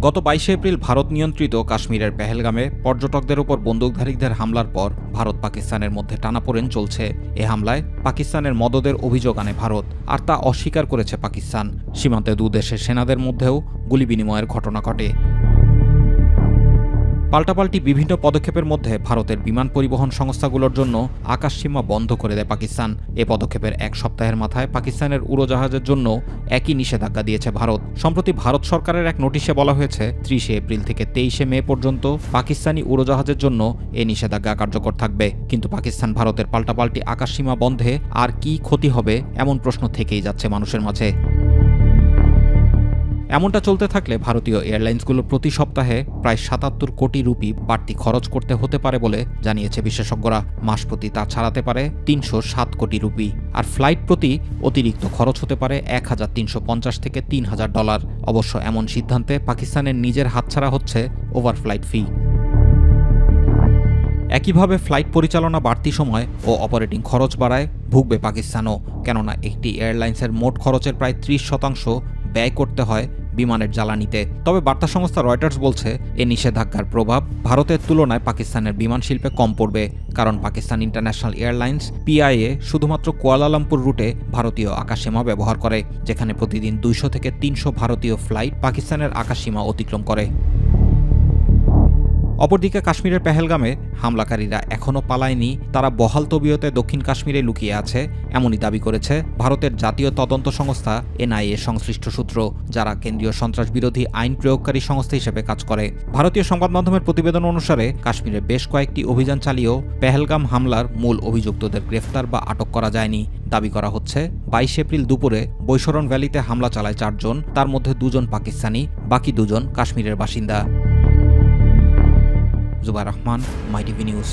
গত 22 এপ্রিল ভারত নিয়ন্ত্রিত কাশ্মীরের পেহেলগামে পর্যটকদের উপর বন্দুকধারীদের হামলার পর ভারত পাকিস্তানের মধ্যে টানাপোড়েন চলছে। এ হামলায় পাকিস্তানের মদদের অভিযোগ আনে ভারত, আর তা অস্বীকার করেছে পাকিস্তান। সীমান্তে দুদেশের সেনাদের মধ্যেও গুলি বিনিময়ের ঘটনা ঘটে। পাল্টাপাল্টি বিভিন্ন পদক্ষেপের মধ্যে ভারতের বিমান পরিবহন সংস্থাগুলোর জন্য আকাশসীমা বন্ধ করে দেয় পাকিস্তান। এ পদক্ষেপের এক সপ্তাহের মাথায় পাকিস্তানের উড়োজাহাজের জন্য একই নিষেধাজ্ঞা দিয়েছে ভারত। সম্প্রতি ভারত সরকারের এক নোটিশে বলা হয়েছে 30 এপ্রিল থেকে 23 মে পর্যন্ত পাকিস্তানি উড়োজাহাজের জন্য এ নিষেধাজ্ঞা কার্যকর থাকবে। কিন্তু পাকিস্তান ভারতের পাল্টাপাল্টি আকাশসীমা বন্ধে আর কি ক্ষতি হবে এমন প্রশ্ন থেকেই যাচ্ছে মানুষের মাঝে। এমনটা চলতে থাকলে ভারতীয় এয়ারলাইন্সগুলো প্রতি সপ্তাহে প্রায় 77 কোটি রুপি বাড়তি খরচ করতে হতে পারে বলে জানিয়েছে বিশেষজ্ঞরা। মাস প্রতি তা ছাড়াতে পারে 307 কোটি রুপি, আর ফ্লাইট প্রতি অতিরিক্ত খরচ হতে পারে $1350 থেকে $3000। অবশ্য এমন সিদ্ধান্তে পাকিস্তানের নিজের হাতছাড়া হচ্ছে ওভারফ্লাইট ফি। একইভাবে ফ্লাইট পরিচালনা বাড়তি সময় ও অপারেটিং খরচ বাড়ায় ভুগবে পাকিস্তানও, কেননা একটি এয়ারলাইন্সের মোট খরচের প্রায় 30% ব্যয় করতে হয় বিমানের জ্বালানিতে। তবে বার্তা সংস্থা রয়টার্স বলছে এ নিষেধাজ্ঞার প্রভাব ভারতের তুলনায় পাকিস্তানের বিমান শিল্পে কম পড়বে, কারণ পাকিস্তান ইন্টারন্যাশনাল এয়ারলাইন্স PIA শুধুমাত্র কুয়ালালামপুর রুটে ভারতীয় আকাশসীমা ব্যবহার করে, যেখানে প্রতিদিন 200 থেকে 300 ভারতীয় ফ্লাইট পাকিস্তানের আকাশসীমা অতিক্রম করে। অপরদিকে কাশ্মীরের পেহেলগামে হামলাকারীরা এখনও পালায়নি, তারা বহাল তবিয়তে দক্ষিণ কাশ্মীরে লুকিয়ে আছে, এমনই দাবি করেছে ভারতের জাতীয় তদন্ত সংস্থা NIA সংশ্লিষ্ট সূত্র, যারা কেন্দ্রীয় সন্ত্রাস বিরোধী আইন প্রয়োগকারী সংস্থা হিসেবে কাজ করে। ভারতীয় সংবাদ মাধ্যমের প্রতিবেদন অনুসারে কাশ্মীরে বেশ কয়েকটি অভিযান চালিয়েও পেহেলগাম হামলার মূল অভিযুক্তদের গ্রেফতার বা আটক করা যায়নি। দাবি করা হচ্ছে 22 এপ্রিল দুপুরে বৈশরণ ভ্যালিতে হামলা চালায় 4 জন, তার মধ্যে 2 জন পাকিস্তানি, বাকি 2 জন কাশ্মীরের বাসিন্দা। জুবাইর রহমান, মাই টিভি নিউজ।